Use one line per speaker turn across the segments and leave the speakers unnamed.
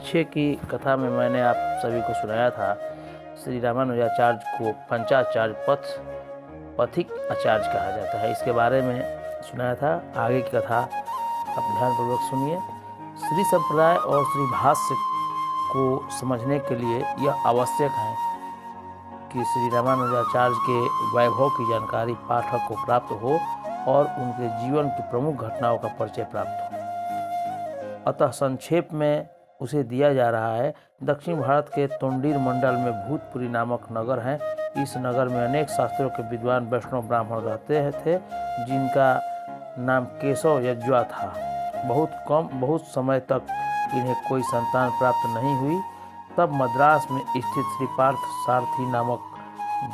पीछे की कथा में मैंने आप सभी को सुनाया था श्री रामानुजाचार्य को पंचाचार्य पथिक आचार्य कहा जाता है। इसके बारे में सुनाया था। आगे की कथा आप ध्यानपूर्वक सुनिए। श्री संप्रदाय और श्री भाष्य को समझने के लिए यह आवश्यक है कि श्री रामानुजाचार्य के वैभव की जानकारी पाठक को प्राप्त हो और उनके जीवन की प्रमुख घटनाओं का परिचय प्राप्त हो। अतः संक्षेप में उसे दिया जा रहा है। दक्षिण भारत के तोंडीर मंडल में भूतपुरी नामक नगर है। इस नगर में अनेक शास्त्रों के विद्वान वैष्णव ब्राह्मण रहते थे, जिनका नाम केशव यज्वा था। बहुत समय तक इन्हें कोई संतान प्राप्त नहीं हुई। तब मद्रास में स्थित श्री पार्थ सारथी नामक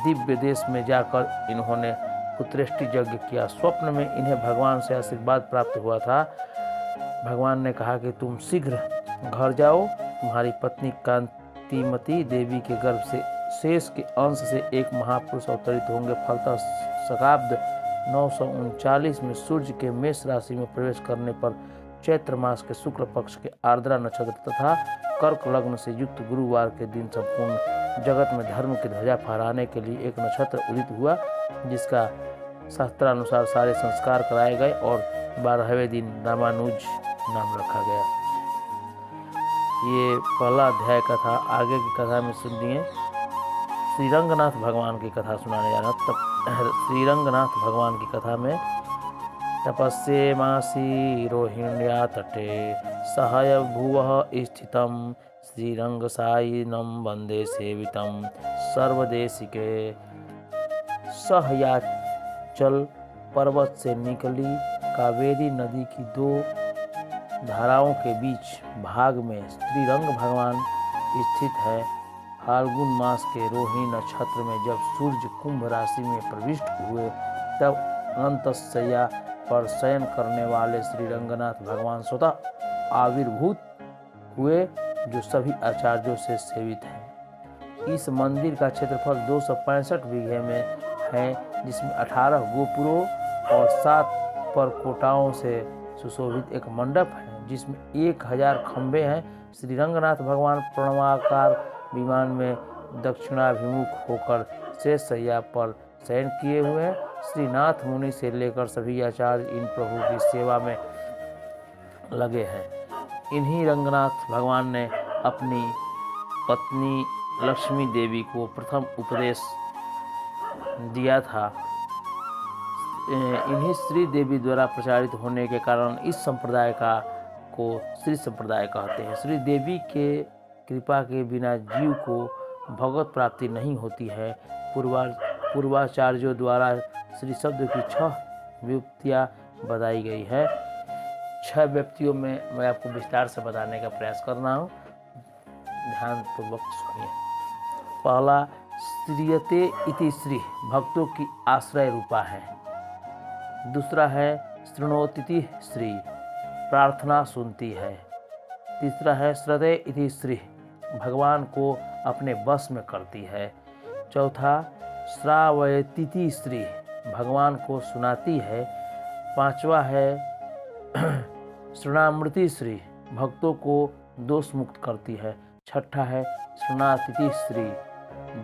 दिव्य देश में जाकर इन्होंने पुत्रेष्टि यज्ञ किया। स्वप्न में इन्हें भगवान से आशीर्वाद प्राप्त हुआ था। भगवान ने कहा कि तुम शीघ्र घर जाओ, तुम्हारी पत्नी कांतिमती देवी के गर्भ से शेष के अंश से एक महापुरुष अवतरित होंगे। फलतः शकाब्द 939 में सूर्य के मेष राशि में प्रवेश करने पर चैत्र मास के शुक्ल पक्ष के आर्द्रा नक्षत्र तथा कर्क लग्न से युक्त गुरुवार के दिन संपूर्ण जगत में धर्म की ध्वजा फहराने के लिए एक नक्षत्र उदित हुआ, जिसका शास्त्रानुसार सारे संस्कार कराए गए और 12वें दिन रामानुज नाम रखा गया। ये पहला अध्याय का था। आगे की कथा में सुनिए। श्रीरंगनाथ भगवान की कथा सुनाने जा रहा। तब श्रीरंगनाथ भगवान की कथा में तपस्ये मासी रोहिण्या तटे सहय भुवः स्थितं श्रीरंगसायिनं वंदे सेवितं सर्वदेशिके। सहयाचल पर्वत से निकली कावेरी नदी की दो धाराओं के बीच भाग में श्रीरंग भगवान स्थित है। फाल्गुन मास के रोहिणी नक्षत्र में जब सूर्य कुंभ राशि में प्रविष्ट हुए, तब अनंतशय्या पर शयन करने वाले श्री रंगनाथ भगवान स्वतः आविर्भूत हुए, जो सभी आचार्यों से सेवित हैं। इस मंदिर का क्षेत्रफल 265 बीघे में है, जिसमें 18 गोपुरों और 7 परकोटाओं से सुशोभित एक मंडप है, जिसमें 1000 खंभे हैं। श्री रंगनाथ भगवान प्रणवाकार विमान में दक्षिणाभिमुख होकर शेष शैया पर शयन किए हुए हैं। श्री नाथ मुनि से लेकर सभी आचार्य इन प्रभु की सेवा में लगे हैं। इन्हीं रंगनाथ भगवान ने अपनी पत्नी लक्ष्मी देवी को प्रथम उपदेश दिया था। इन्हीं श्री देवी द्वारा प्रचारित होने के कारण इस संप्रदाय को श्री संप्रदाय कहते हैं। श्री देवी के कृपा के बिना जीव को भगवत प्राप्ति नहीं होती है। पूर्वाचार्यों द्वारा श्री शब्द की 6 व्युत्पत्तियाँ बताई गई है। 6 व्युत्पत्तियों में मैं आपको विस्तार से बताने का प्रयास कर रहा हूँ, ध्यानपूर्वक सुनिए। पहला, श्रीयते इति श्री भक्तों की आश्रय रूपा है। दूसरा है शृणोतिथि श्री प्रार्थना सुनती है। तीसरा है श्रद्धे इति श्री भगवान को अपने वश में करती है। चौथा, श्रावयतिथि श्री भगवान को सुनाती है। पांचवा है शरणामृति श्री भक्तों को दोष मुक्त करती है। छठा है शरणातिथि श्री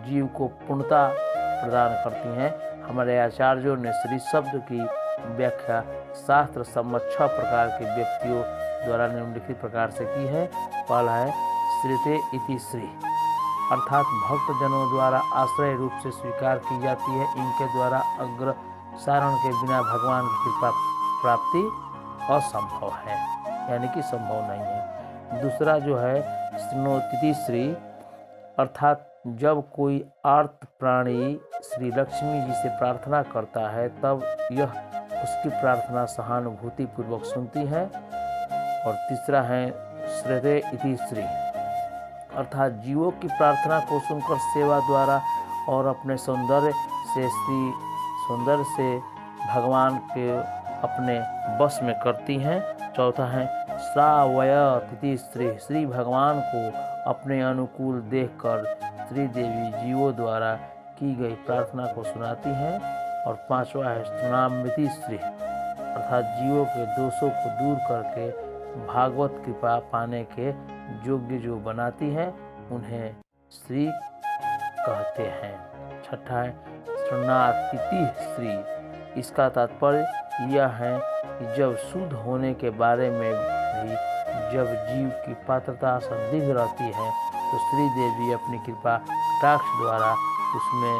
जीव को पूर्णता प्रदान करती हैं। हमारे आचार्यों ने श्री शब्द की व्याख्या शास्त्र सम्मत 6 प्रकार के व्यक्तियों द्वारा निम्नलिखित प्रकार से की है। पहला है श्रीते इति श्री, अर्थात भक्त जनों द्वारा आश्रय रूप से स्वीकार की जाती है। इनके द्वारा अग्रसारण के बिना भगवान की कृपा प्राप्ति असंभव है, यानी कि संभव नहीं है। दूसरा जो है शृणोतिथि श्री, अर्थात जब कोई आर्त प्राणी श्री लक्ष्मी जी से प्रार्थना करता है, तब यह उसकी प्रार्थना सहानुभूति पूर्वक सुनती है। और तीसरा है श्रद्धे इति श्री, अर्थात जीवों की प्रार्थना को सुनकर सेवा द्वारा और अपने सौंदर्य से भगवान के अपने वश में करती हैं। चौथा है श्रावयतिथि श्री, श्री भगवान को अपने अनुकूल देखकर श्री देवी जीवों द्वारा की गई प्रार्थना को सुनाती हैं। और पांचवा है शरणामृति श्री, अर्थात जीवों के दोषों को दूर करके भागवत कृपा पाने के योग्य जो बनाती है उन्हें श्री कहते हैं। छठा है शरणार्थिति श्री। इसका तात्पर्य यह है कि जब शुद्ध होने के बारे में भी जब जीव की पात्रता संदिग्ध रहती है तो श्री देवी अपनी कृपा कटाक्ष द्वारा उसमें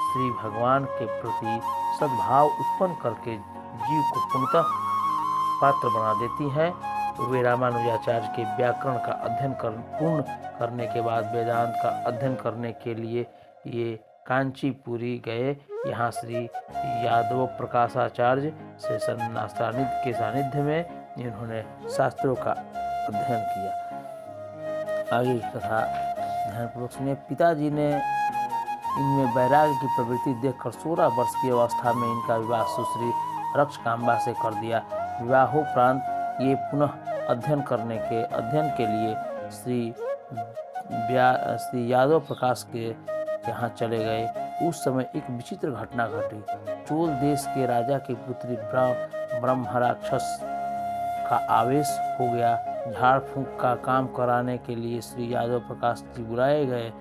श्री भगवान के प्रति सद्भाव उत्पन्न करके जीव को पूर्णतः पात्र बना देती हैं। वे रामानुजाचार्य के व्याकरण का अध्ययन पूर्ण करने के बाद वेदांत का अध्ययन करने के लिए ये कांचीपुरी गए। यहाँ श्री यादव प्रकाशाचार्य से के सानिध्य में इन्होंने शास्त्रों का अध्ययन किया। आगे कथा ध्यानपूर्वक सुनिए। पिताजी ने इनमें वैराग्य की प्रवृत्ति देखकर 16 वर्ष की अवस्था में इनका विवाह सुश्री रक्षकाम्बा से कर दिया। विवाहोपरांत ये पुनः अध्ययन के लिए श्री यादव प्रकाश के यहाँ चले गए। उस समय एक विचित्र घटना घटी। चोल देश के राजा की पुत्री ब्रह्मराक्षस का आवेश हो गया। झाड़ फूंक का काम कराने के लिए श्री यादव प्रकाश जी बुलाए गए।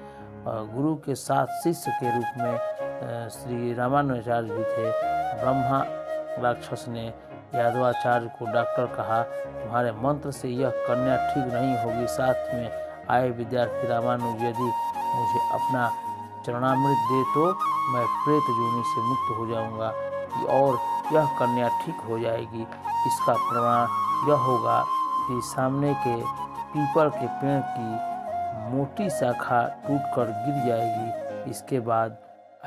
गुरु के साथ शिष्य के रूप में श्री रामानुजाचार्य भी थे। ब्रह्मा राक्षस ने यादवाचार्य को डॉक्टर कहा, तुम्हारे मंत्र से यह कन्या ठीक नहीं होगी। साथ में आए विद्यार्थी रामानुज, यदि मुझे अपना चरणामृत दे तो मैं प्रेत योनि से मुक्त हो जाऊंगा और यह कन्या ठीक हो जाएगी। इसका प्रमाण यह होगा कि सामने के पीपल के पेड़ की मोटी शाखा टूटकर गिर जाएगी। इसके बाद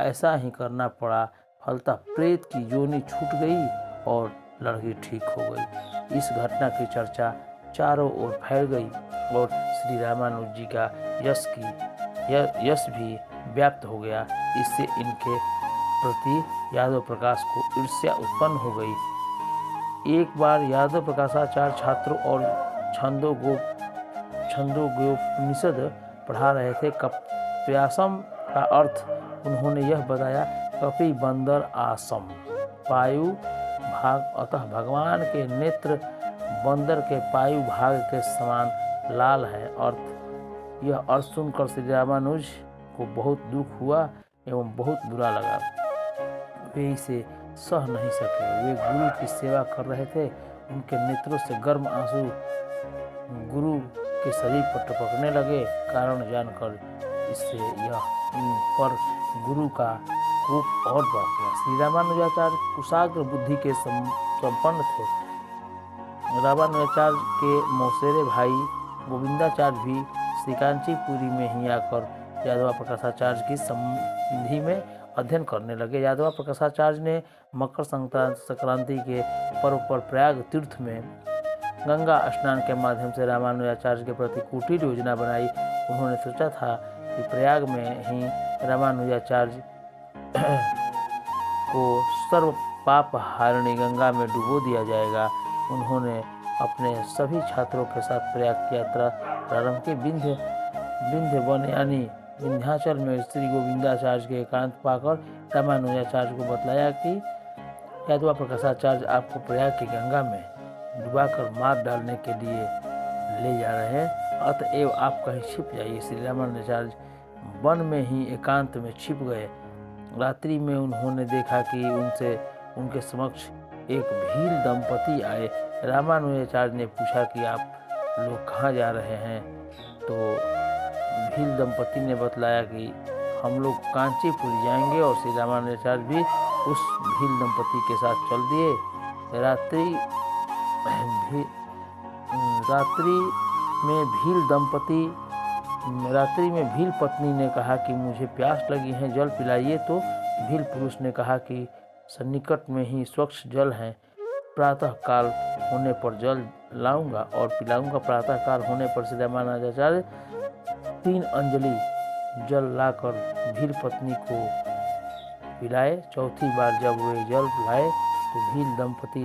ऐसा ही करना पड़ा। फलतः प्रेत की योनि छूट गई और लड़की ठीक हो गई। इस घटना की चर्चा चारों ओर फैल गई और श्री रामानुज जी का यश भी व्याप्त हो गया। इससे इनके प्रति यादव प्रकाश को ईर्ष्या उत्पन्न हो गई। एक बार यादव प्रकाशाचार्य छात्रों और छंदोग्योपनिषद पढ़ा रहे थे। कप्यासम का अर्थ उन्होंने यह बताया, कपि बंदर आसम पायु भाग, अतः भगवान के नेत्र बंदर के पायु भाग के समान लाल है। यह अर्थ सुनकर श्री रामानुज को बहुत दुख हुआ एवं बहुत बुरा लगा। वे इसे सह नहीं सके। वे गुरु की सेवा कर रहे थे। उनके नेत्रों से गर्म आंसू गुरु के शरीर पर टपकने लगे। कारण जानकर इससे इन पर गुरु का कोप और बढ़ गया। श्री रामानुजाचार्य कुशाग्र बुद्धि के संपन्न थे। रामानुजाचार्य के मौसेरे भाई गोविंदाचार्य भी श्रीकांचीपुरी में ही आकर यादव प्रकाशाचार्य की संधि में अध्ययन करने लगे। यादव प्रकाशाचार्य ने मकर संक्रांति के पर्व पर प्रयाग तीर्थ में गंगा स्नान के माध्यम से रामानुजाचार्य के प्रति कुटिल योजना बनाई। उन्होंने सोचा था कि प्रयाग में ही रामानुजाचार्य को सर्व पाप हारिणी गंगा में डुबो दिया जाएगा। उन्होंने अपने सभी छात्रों के साथ प्रयाग की यात्रा प्रारंभ की। विंध्य वन यानी विंध्याचल में श्री गोविंदाचार्य के एकांत पाकर रामानुजाचार्य को बतलाया कि यादव प्रकाशाचार्य आपको प्रयाग की गंगा में डुबाकर मार डालने के लिए ले जा रहे हैं, अतएव आप कहीं छिप जाइए। श्री रामानुजाचार्य वन में ही एकांत में छिप गए। रात्रि में उन्होंने देखा कि उनके समक्ष एक भील दंपति आए। रामानुजाचार्य ने पूछा कि आप लोग कहाँ जा रहे हैं? तो भील दंपति ने बतलाया कि हम लोग कांचीपुरी जाएंगे और श्री रामानुजाचार्य भी उस भील दंपति के साथ चल दिए। रात्रि में भील पत्नी ने कहा कि मुझे प्यास लगी है, जल पिलाइए। तो भील पुरुष ने कहा कि सन्निकट में ही स्वच्छ जल है, प्रातः काल होने पर जल लाऊंगा और पिलाऊंगा। प्रातः काल होने पर श्री रामानुजाचार्य 3 अंजलि जल लाकर भील पत्नी को पिलाए। चौथी बार जब वे जल लाए तो भील दंपति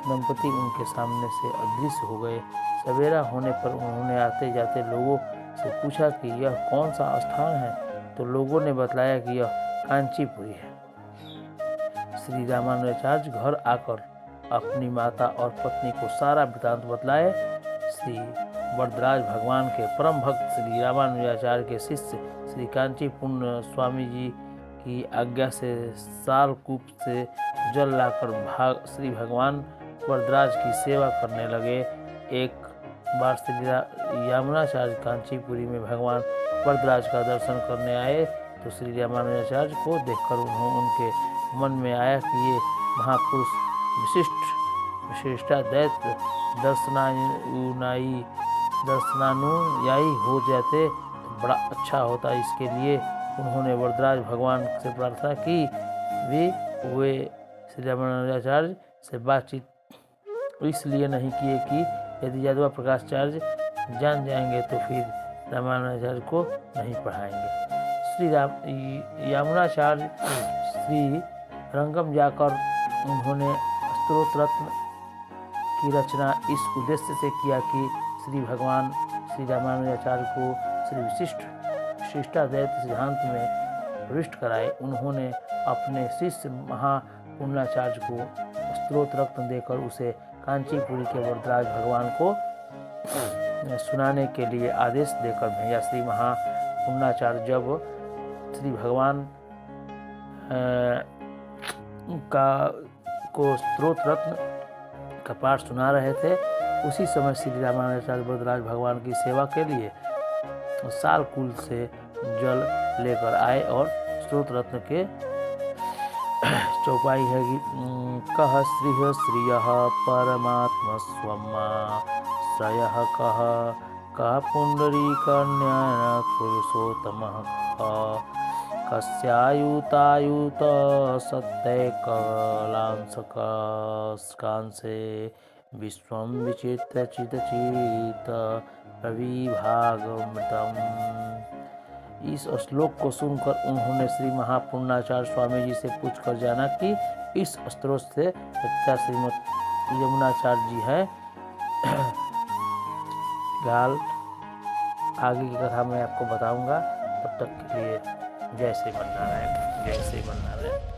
उनके सामने से अदृश्य हो गए। सवेरा होने पर उन्होंने आते जाते लोगों से पूछा कि यह कौन सा स्थान है? तो लोगों ने बतलाया कि यह कांचीपुरी है। श्री रामानुजाचार्य घर आकर अपनी माता और पत्नी को सारा वृतांत बतलाए। श्री वरदराज भगवान के परम भक्त श्री रामानुजाचार्य के शिष्य श्री कांचीपुर स्वामी जी की आज्ञा से सालकूप से जल लाकर श्री भगवान वरदराज की सेवा करने लगे। एक बार श्री यामुनाचार्य कांचीपुरी में भगवान वरदराज का दर्शन करने आए तो श्री रामानुजाचार्य को देखकर उनके मन में आया कि ये महापुरुष विशिष्टा दैत्य दर्शनानुयायी हो जाते तो बड़ा अच्छा होता। इसके लिए उन्होंने वरदराज भगवान से प्रार्थना की। वे श्री रामानुजाचार्य से बातचीत इसलिए नहीं किए कि यदि यादव प्रकाशाचार्य जान जाएंगे तो फिर रामानुजाचार्य को नहीं पढ़ाएंगे। श्री यामुनाचार्य श्री रंगम जाकर उन्होंने स्तोत्र रत्न की रचना इस उद्देश्य से किया कि श्री भगवान श्री रामानुजाचार्य को श्री विशिष्टाद्वैत सिद्धांत में प्रविष्ट कराए। उन्होंने अपने शिष्य महापुण्याचार्य को स्तोत्र रत्न देकर उसे कांचीपुरी के वरदराज भगवान को सुनाने के लिए आदेश देकर भेजा। श्री महापुण्याचार्य जब श्री भगवान को स्तोत्र रत्न का पाठ सुना रहे थे, उसी समय श्री रामानुजाचार्य वरदराज भगवान की सेवा के लिए सालकूल से जल लेकर आए और स्तोत्र रत्न के चौपाई है कि कह श्रीय श्रियः परमात्मा स्वमा श्रयः कह पुंडरीकन्या पुरुषोत्तमः कस्यायुतायुत सत्यकलांशकांसे विश्वं विचित्र चितचित प्रविभागमृतम्। इस श्लोक को सुनकर उन्होंने श्री महापुण्याचार्य स्वामी जी से पूछकर जाना कि इस स्त्रोत से सच्चा श्रीमद यमुनाचार्य जी हैं। गाल आगे की कथा मैं आपको बताऊंगा। तब तक के लिए जय श्रीमन्नारायण, जय श्रीमन्नारायण।